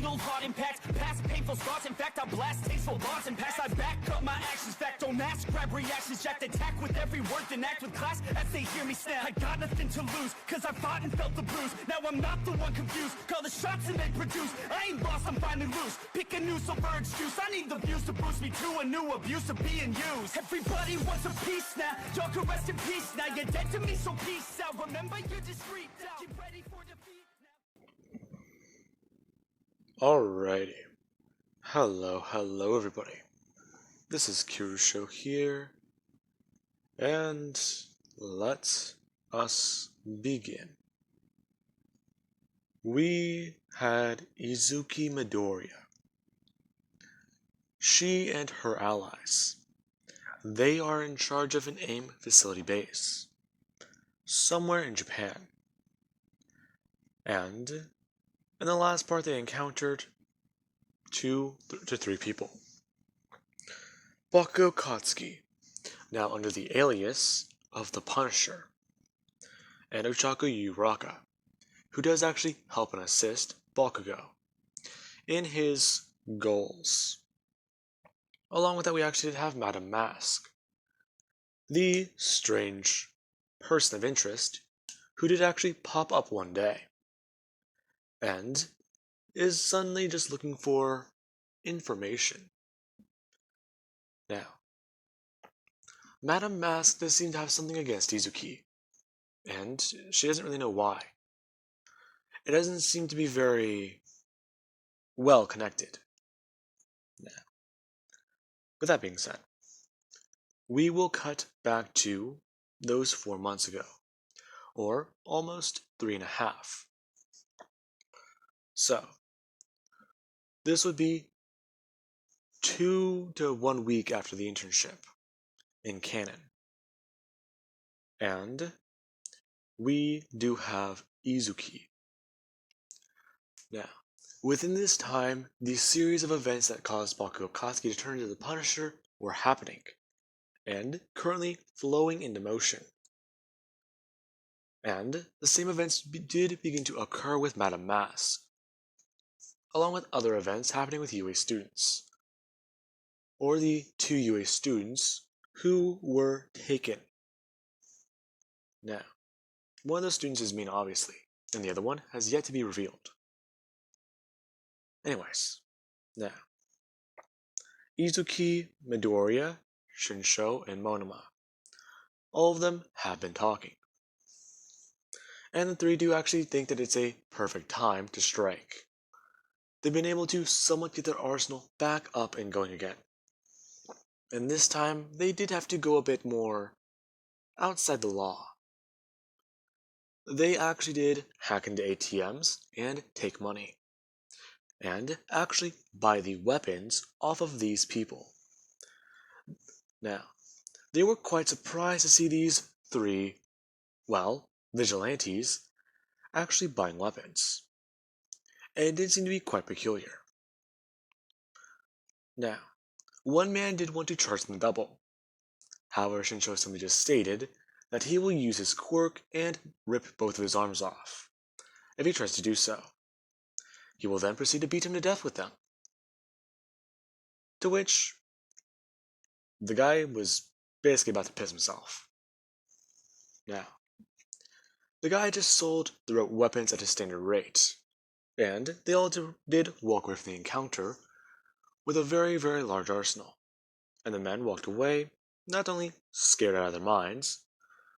old heart impacts past painful scars. In fact, I blast tasteful bars and pass. I back up my actions. Fact, don't ask, grab reactions. Jacked attack with every word, then act with class as they hear me snap. I got nothing to lose, cause I fought and felt the bruise. Now I'm not the one confused. Call the shots and they produce. I ain't lost, I'm finally loose. Pick a new silver excuse. I need the views to boost me to a new abuse of being used. Everybody wants a piece now. Y'all can rest in peace now. You're dead to me, so peace out. Remember, you're discreet out. Get ready for defeat now. Alrighty. Hello everybody. This is Kirusho here, and let us begin. We had Izuki Midoriya. She and her allies. They are in charge of an AIM facility base, somewhere in Japan. And in the last part they encountered 2 to 3 people. Bakugo Katsuki, now under the alias of the Punisher, and Ochaku Uraka, who does actually help and assist Bakugo in his goals. Along with that, we actually did have Madame Mask, the strange person of interest who did actually pop up one day and is suddenly just looking for information. Now, Madame Mask does seem to have something against Izuki, and she doesn't really know why. It doesn't seem to be very well connected. Now, with that being said, we will cut back to those 4 months ago, or almost 3.5. So, this would be 2 to 1 week after the internship in canon. And we do have Izuki. Now, within this time, the series of events that caused Bakugo Katsuki to turn into the Punisher were happening, and currently flowing into motion. And the same events did begin to occur with Madame Mask, along with other events happening with UA students, or the 2 UA students who were taken. Now, one of those students is Mina, obviously, and the other one has yet to be revealed. Anyways, now, Izuki, Midoriya, Shinsho, and Monoma. All of them have been talking. And the 3 do actually think that it's a perfect time to strike. They've been able to somewhat get their arsenal back up and going again. And this time, they did have to go a bit more outside the law. They actually did hack into ATMs and take money, and actually buy the weapons off of these people. Now, they were quite surprised to see these 3, vigilantes, actually buying weapons. And it did seem to be quite peculiar. Now, one man did want to charge them double. However, Shinsho simply just stated that he will use his quirk and rip both of his arms off if he tries to do so. He will then proceed to beat him to death with them. To which, the guy was basically about to piss himself. Now, the guy just sold the weapons at a standard rate, and they all did walk away from the encounter with a very, very large arsenal. And the men walked away, not only scared out of their minds,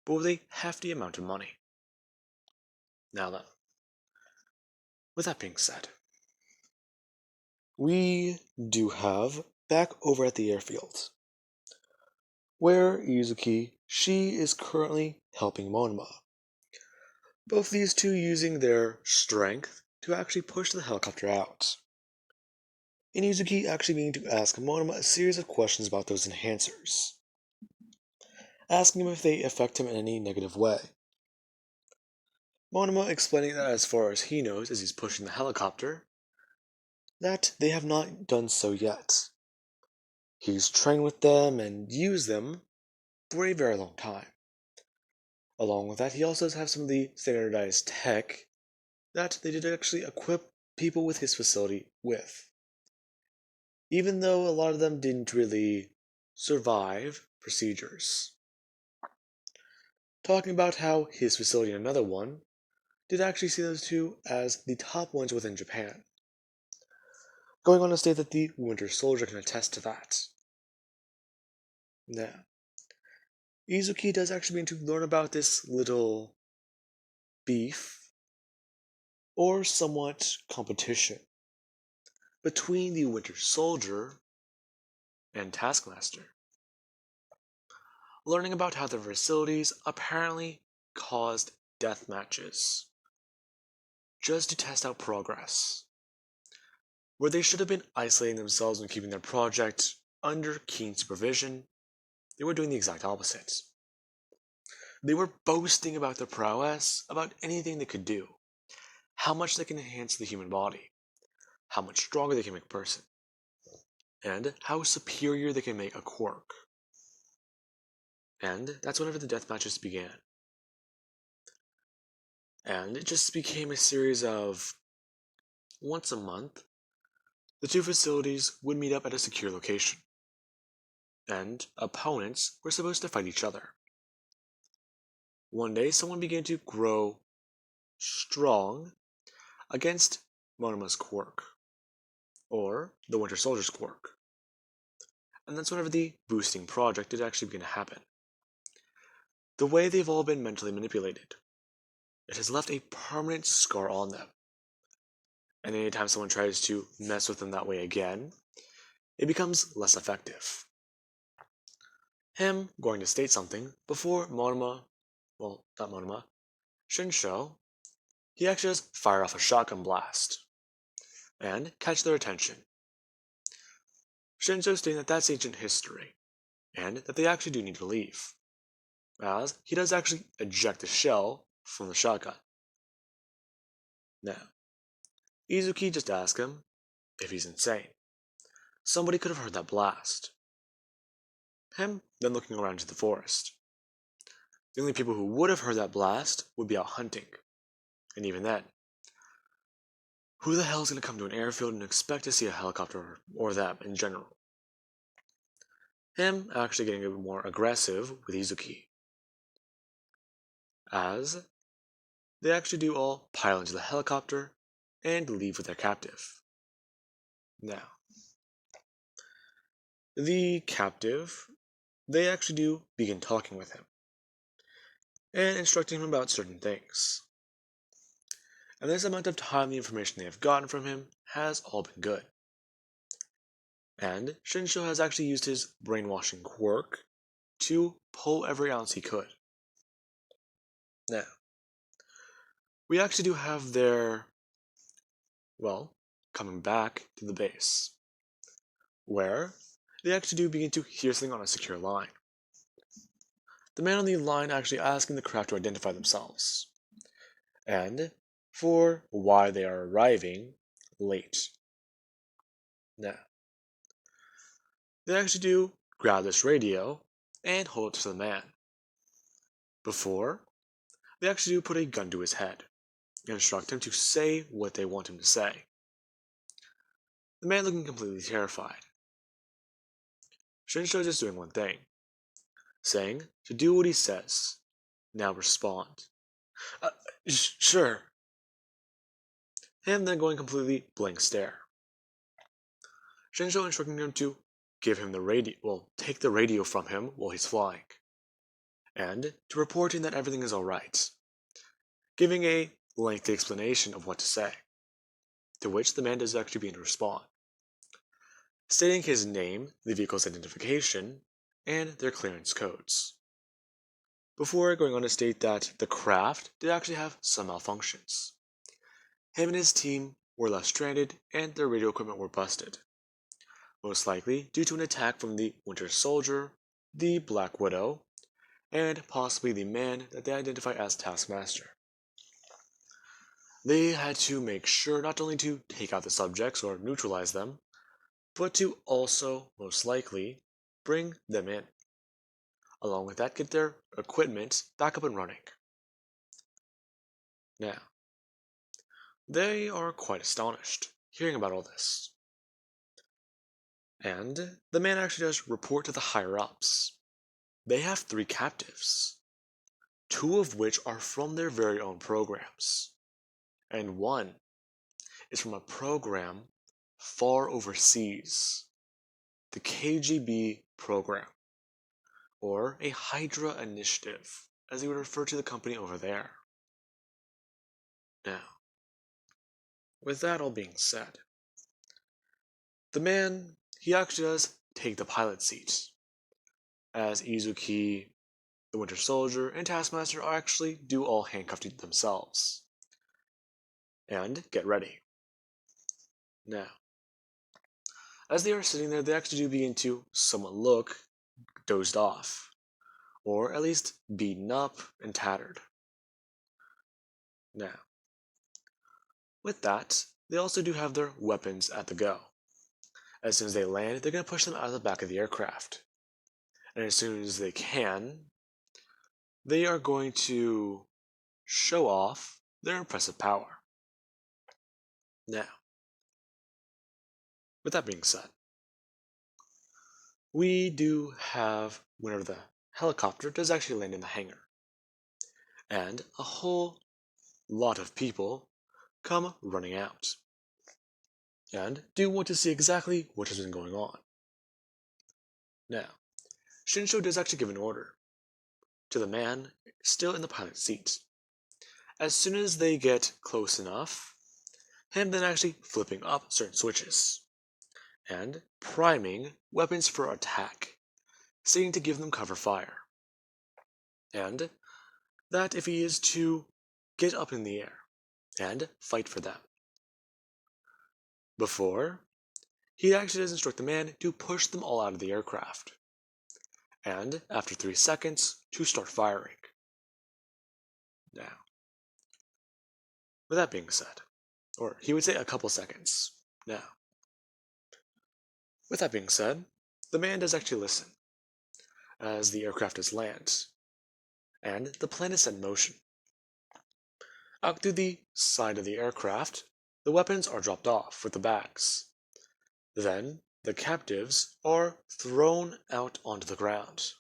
but with a hefty amount of money. Now then, with that being said, we do have back over at the airfield, where Izuki, she is currently helping Monoma. Both these 2 using their strength to actually push the helicopter out. And Izuki actually beginning to ask Monoma a series of questions about those enhancers, asking him if they affect him in any negative way. Monoma explaining that as far as he knows, as he's pushing the helicopter, that they have not done so yet. He's trained with them and used them for a very long time. Along with that, he also does have some of the standardized tech that they did actually equip people with his facility with, even though a lot of them didn't really survive procedures. Talking about how his facility and another one did actually see those two as the top ones within Japan, going on to state that the Winter Soldier can attest to that. Now, Izuki does actually begin to learn about this little beef, or somewhat competition, between the Winter Soldier and Taskmaster, learning about how their facilities apparently caused death matches, just to test out progress, where they should have been isolating themselves and keeping their project under keen supervision. They were doing the exact opposite. They were boasting about their prowess, about anything they could do, how much they can enhance the human body, how much stronger they can make a person, and how superior they can make a quirk. And that's whenever the death matches began. And it just became a series of, once a month, the two facilities would meet up at a secure location, and opponents were supposed to fight each other. One day, someone began to grow strong against Monoma's quirk, or the Winter Soldier's quirk. And that's whenever the boosting project did actually begin to happen. The way they've all been mentally manipulated, it has left a permanent scar on them. And anytime someone tries to mess with them that way again, it becomes less effective. Him going to state something before Monoma, well, not Monoma, Shinsho, he actually does fire off a shotgun blast and catch their attention. Shinsho stating that that's ancient history, and that they actually do need to leave, as he does actually eject the shell from the shotgun. Now, Izuki just asks him if he's insane. Somebody could have heard that blast. Him then looking around to the forest. The only people who would have heard that blast would be out hunting, and even then, who the hell is going to come to an airfield and expect to see a helicopter or that in general? Him actually getting a bit more aggressive with Izuki, as they actually do all pile into the helicopter and leave with their captive. Now, the captive, they actually do begin talking with him and instructing him about certain things. And this amount of time the information they have gotten from him has all been good. And Shinsho has actually used his brainwashing quirk to pull every ounce he could. Now, we actually do have their, well, coming back to the base, where they actually do begin to hear something on a secure line. The man on the line actually asking the craft to identify themselves, and for why they are arriving late. Now, they actually do grab this radio and hold it to the man. Before, they actually do put a gun to his head and instruct him to say what they want him to say. The man looking completely terrified. Shinsho just doing one thing, saying to do what he says. Now respond. Sure. Him then going completely blank stare. Shinsho instructing him to give him the radio, well, take the radio from him while he's flying, and to reporting that everything is alright, giving a lengthy explanation of what to say, to which the man does actually begin to respond, stating his name, the vehicle's identification, and their clearance codes, before going on to state that the craft did actually have some malfunctions. Him and his team were left stranded and their radio equipment were busted, most likely due to an attack from the Winter Soldier, the Black Widow, and possibly the man that they identify as Taskmaster. They had to make sure not only to take out the subjects or neutralize them, but to also, most likely, bring them in. Along with that, get their equipment back up and running. Now, They are quite astonished, hearing about all this. And the man actually does report to the higher-ups. They have 3 captives, 2 of which are from their very own programs, and 1 is from a program far overseas, the KGB program, or a Hydra initiative, as they would refer to the company over there. Now, with that all being said, the man, he actually does take the pilot seat, as Izuki, the Winter Soldier, and Taskmaster are actually do all handcuffed themselves. And get ready. Now, as they are sitting there, they actually do begin to somewhat look dozed off, or at least beaten up and tattered. Now, with that, they also do have their weapons at the go. As soon as they land, they're going to push them out of the back of the aircraft. And as soon as they can, they are going to show off their impressive power. Now, with that being said, we do have whenever the helicopter does actually land in the hangar, and a whole lot of people come running out and do want to see exactly what has been going on. Now, Shinsho does actually give an order to the man still in the pilot seat. As soon as they get close enough, him then actually flipping up certain switches and priming weapons for attack, seeking to give them cover fire. And that if he is to get up in the air and fight for them. Before, he actually does instruct the man to push them all out of the aircraft, and after 3 seconds, to start firing. Now, with that being said, or he would say a couple seconds. Now, with that being said, the man does actually listen as the aircraft does land, and the plane is set in motion. Out to the side of the aircraft, the weapons are dropped off with the bags. Then, the captives are thrown out onto the ground,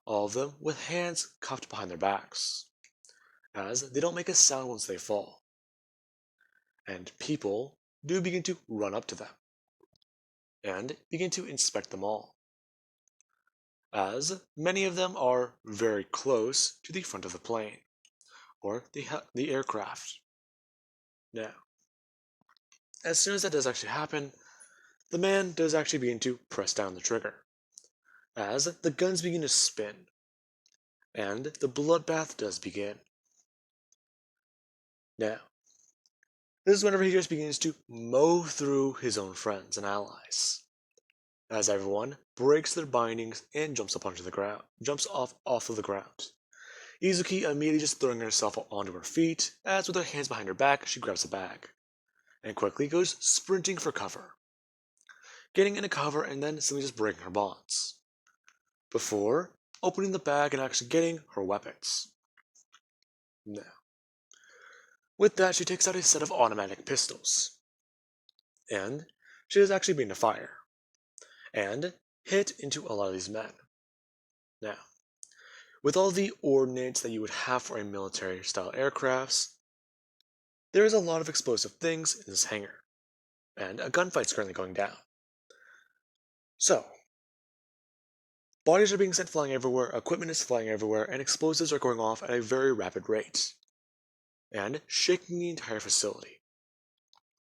all of them with hands cuffed behind their backs, as they don't make a sound once they fall. And people do begin to run up to them, and begin to inspect them all, as many of them are very close to the front of the plane, or the aircraft. Now, as soon as that does actually happen, the man does actually begin to press down the trigger, as the guns begin to spin, and the bloodbath does begin. Now, this is whenever he just begins to mow through his own friends and allies, as everyone breaks their bindings and jumps up onto the ground, jumps off of the ground. Izuki immediately just throwing herself onto her feet, as with her hands behind her back, she grabs a bag, and quickly goes sprinting for cover, getting into cover and then simply just breaking her bonds, before opening the bag and actually getting her weapons. Now, with that, she takes out a set of automatic pistols, and she does actually begin to fire, and hit into a lot of these men. Now, with all the ordnance that you would have for a military-style aircrafts, there is a lot of explosive things in this hangar, and a gunfight's currently going down. So, bodies are being sent flying everywhere, equipment is flying everywhere, and explosives are going off at a very rapid rate, and shaking the entire facility.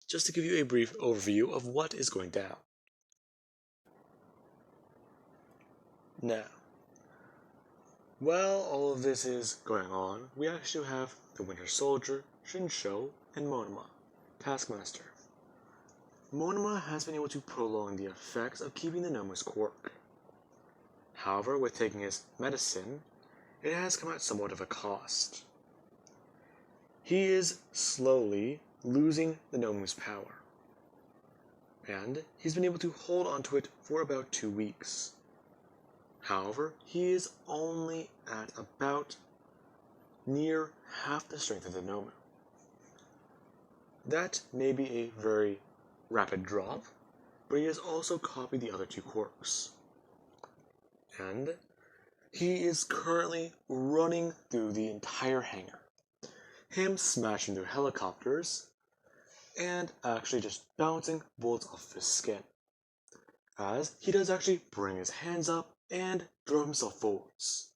Just to give you a brief overview of what is going down. Now, while all of this is going on, we actually have the Winter Soldier, Shinsho, and Monoma, Taskmaster. Monoma has been able to prolong the effects of keeping the Nomu's quirk. However, with taking his medicine, it has come at somewhat of a cost. He is slowly losing the Nomu's power, and he's been able to hold onto it for about 2 weeks. However, he is only at about near half the strength of the Nomu. that may be a very rapid drop, but he has also copied the other two quirks. And he is currently running through the entire hangar. Him smashing through helicopters and actually just bouncing bullets off his skin. As he does actually bring his hands up and throw himself forwards.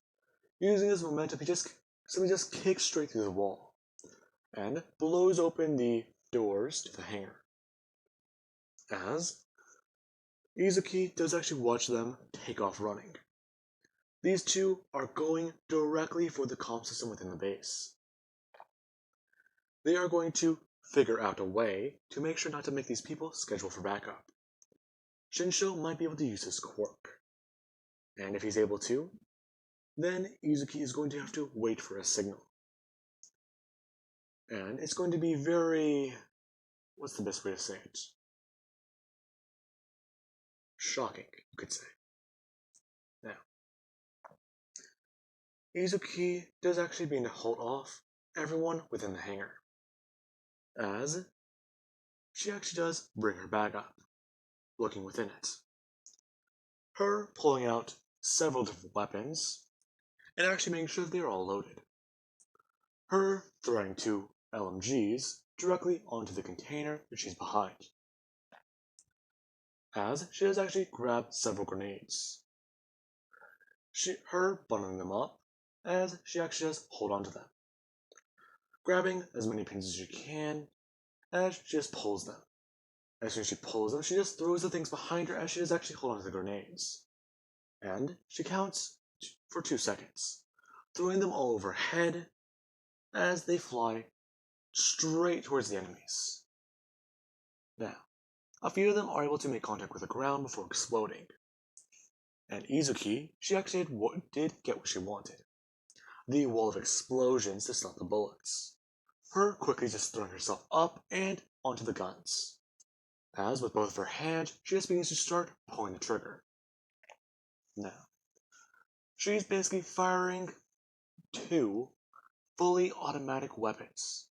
Using his momentum, he just kicks straight through the wall and blows open the doors to the hangar. As Izuki does actually watch them take off running. These two are going directly for the comm system within the base. They are going to figure out a way to make sure not to make these people schedule for backup. Shinsho might be able to use his quirk. And if he's able to, then Izuki is going to have to wait for a signal. And it's going to be very... what's the best way to say it? Shocking, you could say. Now, Izuki does actually mean to hold off everyone within the hangar, as she actually does bring her bag up, looking within it. Her pulling out several different weapons, and actually making sure they are all loaded. Her throwing two LMGs directly onto the container that she's behind, as she does actually grab several grenades. Her bundling them up, as she actually does hold on to them, grabbing as many pins as she can, as she just pulls them. As soon as she pulls them, she just throws the things behind her as she does actually hold on to the grenades. And she counts for 2 seconds, throwing them all overhead as they fly straight towards the enemies. Now, a few of them are able to make contact with the ground before exploding. And Izuki, she actually did get what she wanted. The wall of explosions to stop the bullets. Her quickly just throwing herself up and onto the guns. As with both of her hands, she just begins to start pulling the trigger. Now, she's basically firing 2 fully automatic weapons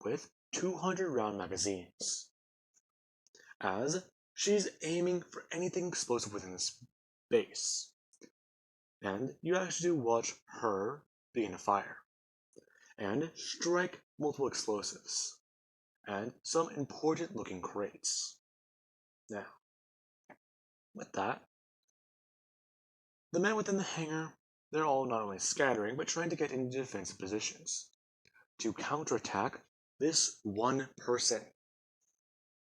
with 200 round magazines. As she's aiming for anything explosive within this base. And you actually do watch her begin to fire and strike multiple explosives and some important looking crates. Now, with that, the men within the hangar, they're all not only scattering but trying to get into defensive positions to counterattack this one person.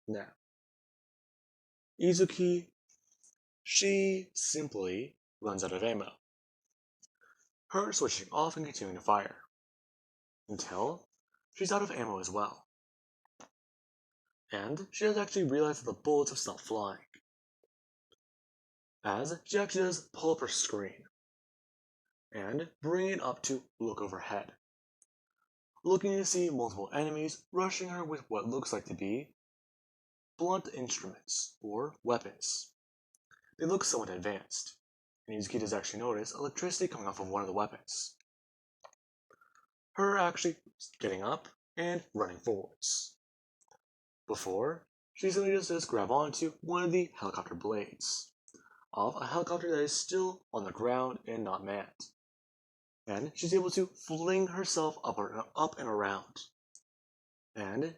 Now, Izuki, she simply runs out of ammo. Her switching off and continuing to fire until she's out of ammo as well. And she does actually realize that the bullets have stopped flying. As she actually does pull up her screen and bring it up to look overhead, looking to see multiple enemies rushing her with what looks like to be blunt instruments or weapons. They look somewhat advanced, and Izuki does actually notice electricity coming off of one of the weapons. Her actually getting up and running forwards. Before, she simply just does grab onto one of the helicopter blades of a helicopter that is still on the ground and not manned. And she's able to fling herself up and around. And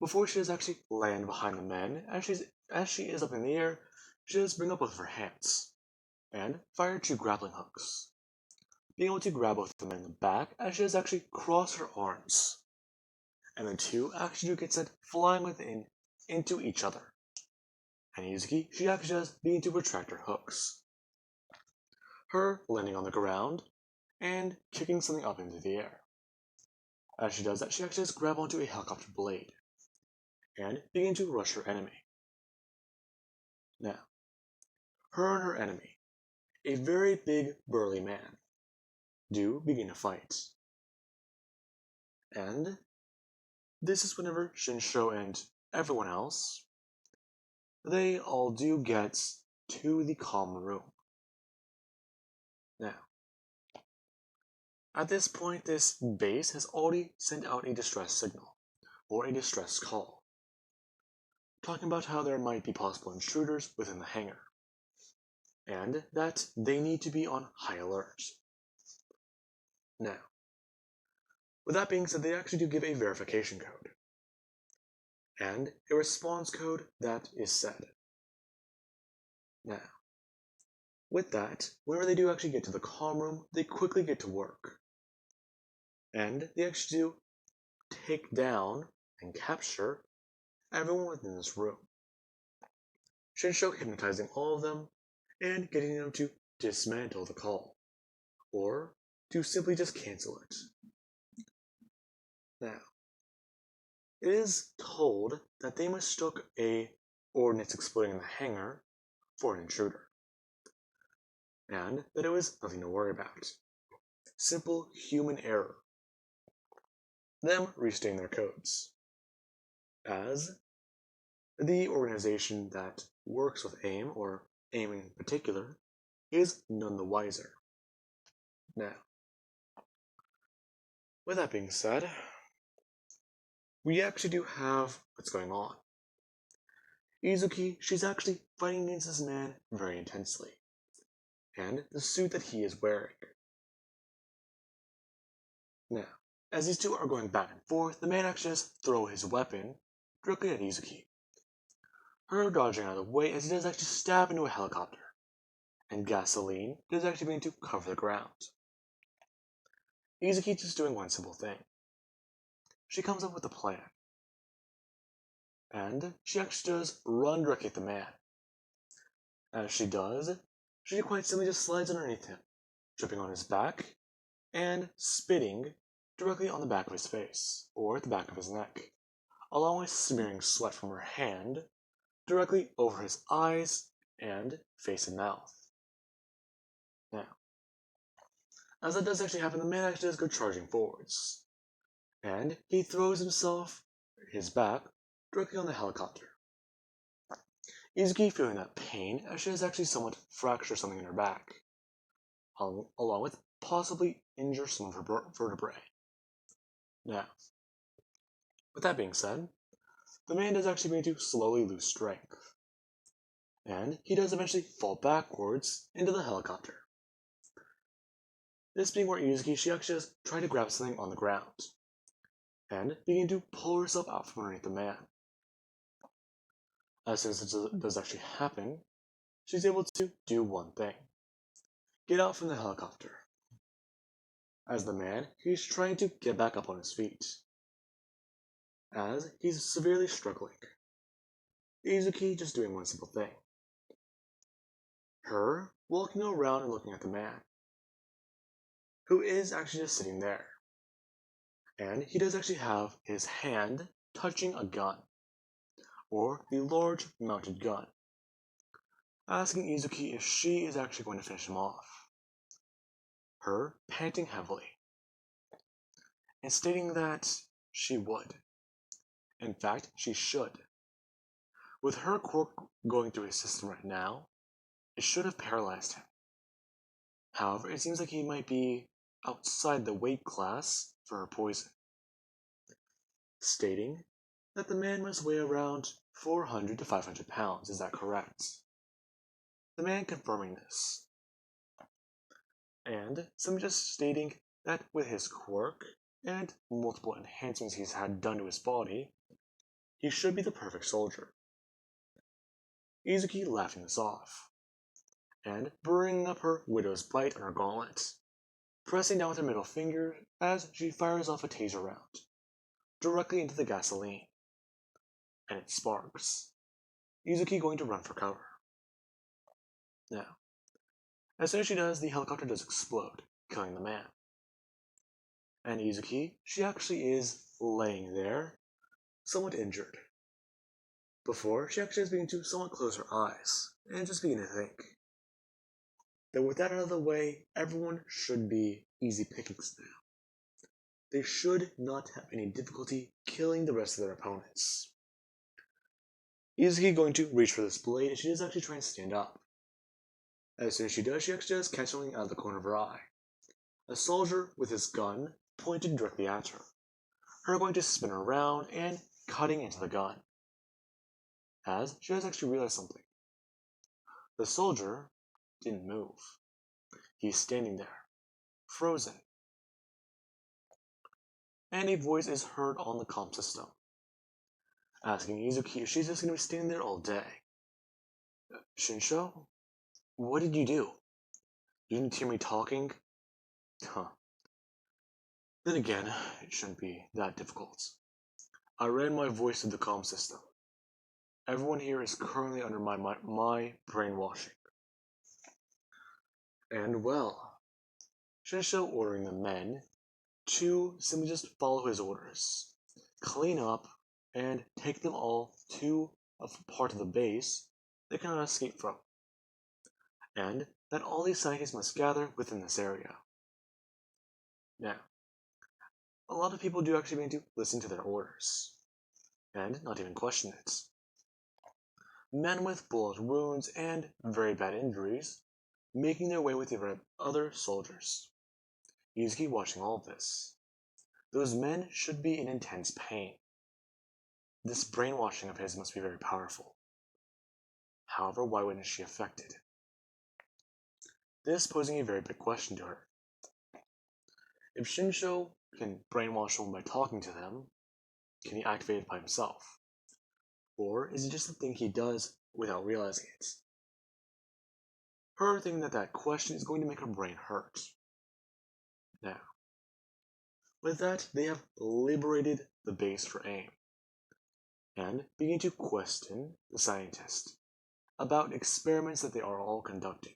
before she does actually land behind the men, as she is up in the air, she does bring up both of her hands and fire 2 grappling hooks, being able to grab both the men in the back as she does actually cross her arms. And the 2 actually do get sent flying into each other. And Izuki, she actually does begin to retract her hooks. Her landing on the ground and kicking something up into the air. As she does that, she actually does grab onto a helicopter blade and begin to rush her enemy. Now, her and her enemy, a very big burly man, do begin to fight. And this is whenever Shinsho and everyone else, they all do get to the comm room. Now, at this point, this base has already sent out a distress signal, or a distress call, talking about how there might be possible intruders within the hangar, and that they need to be on high alert. Now, with that being said, they actually do give a verification code, and a response code that is said. Now, with that, whenever they do actually get to the comm room, they quickly get to work. And they actually do take down and capture everyone within this room. Shinsho hypnotizing all of them and getting them to dismantle the call, or to simply just cancel it. Now, it is told that they mistook a ordnance exploding in the hangar for an intruder, and that it was nothing to worry about. Simple human error. Them restating their codes. As the organization that works with AIM, or AIM in particular, is none the wiser. Now, with that being said, we actually do have what's going on. Izuki, she's actually fighting against this man very intensely, and the suit that he is wearing. Now, as these two are going back and forth, the man actually does throw his weapon directly at Izuki. Her dodging out of the way as he does actually stab into a helicopter, and gasoline does actually begin to cover the ground. Izuki just doing one simple thing. She comes up with a plan, and she actually does run directly at the man. As she does, she quite simply just slides underneath him, tripping on his back, and spitting directly on the back of his face, or the back of his neck, along with smearing sweat from her hand directly over his eyes and face and mouth. Now, as that does actually happen, the man actually does go charging forwards, and he throws his back, directly on the helicopter. Izuki feeling that pain as she has actually somewhat fractured something in her back, along with possibly injure some of her vertebrae. Now, with that being said, the man does actually begin to slowly lose strength, and he does eventually fall backwards into the helicopter. This being where Izuki, she actually does try to grab something on the ground, and begin to pull herself out from underneath the man. As soon as it does actually happen, she's able to do one thing: get out from the helicopter. As the man, he's trying to get back up on his feet, as he's severely struggling. Izuki just doing one simple thing: her walking around and looking at the man, who is actually just sitting there. And he does actually have his hand touching a gun, or the large mounted gun, asking Izuki if she is actually going to finish him off. Her panting heavily, and stating that she would. In fact, she should. With her quirk going through his system right now, it should have paralyzed him. However, it seems like he might be outside the weight class for her poison, stating that the man must weigh around 400 to 500 pounds. Is that correct? The man confirming this, and some just stating that with his quirk and multiple enhancements he's had done to his body, he should be the perfect soldier. Izuki laughing this off, and bringing up her widow's bite on her gauntlet, pressing down with her middle finger as she fires off a taser round directly into the gasoline, and it sparks. Izuki going to run for cover. Now, as soon as she does, the helicopter does explode, killing the man. And Izuki, she actually is laying there, somewhat injured, before she actually is beginning to somewhat close her eyes, and just begin to think that with that out of the way, everyone should be easy pickings now. They should not have any difficulty killing the rest of their opponents. Izuki going to reach for this blade, and she does actually try and stand up. As soon as she does, she actually does catch something out of the corner of her eye. A soldier with his gun pointed directly at her. Her going to spin around and cutting into the gun. as she has actually realized something. The soldier didn't move. He's standing there, frozen. And a voice is heard on the comm system, asking Izuki if she's just going to be standing there all day. Shinsho, what did you do? You didn't hear me talking? Huh. Then again, it shouldn't be that difficult. I ran my voice through the comm system. Everyone here is currently under my brainwashing. And well, Shinsho ordering the men to simply just follow his orders, clean up, and take them all to a part of the base they cannot escape from, and that all these scientists must gather within this area. Now, a lot of people do actually begin to listen to their orders, and not even question it. Men with bullet wounds and very bad injuries making their way with the other soldiers. Yuzuki watching all of this. Those men should be in intense pain. This brainwashing of his must be very powerful. However, why wasn't she affected? This posing a very big question to her. If Shinsho can brainwash someone by talking to them, can he activate it by himself? Or is it just a thing he does without realizing it? Her thinking that question is going to make her brain hurt. Now, with that, they have liberated the base for AIM, and begin to question the scientist about experiments that they are all conducting,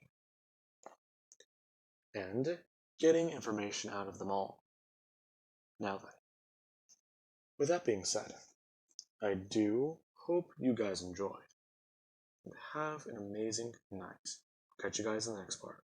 and getting information out of them all. Now then, with that being said, I do hope you guys enjoyed, and have an amazing night. Catch you guys in the next part.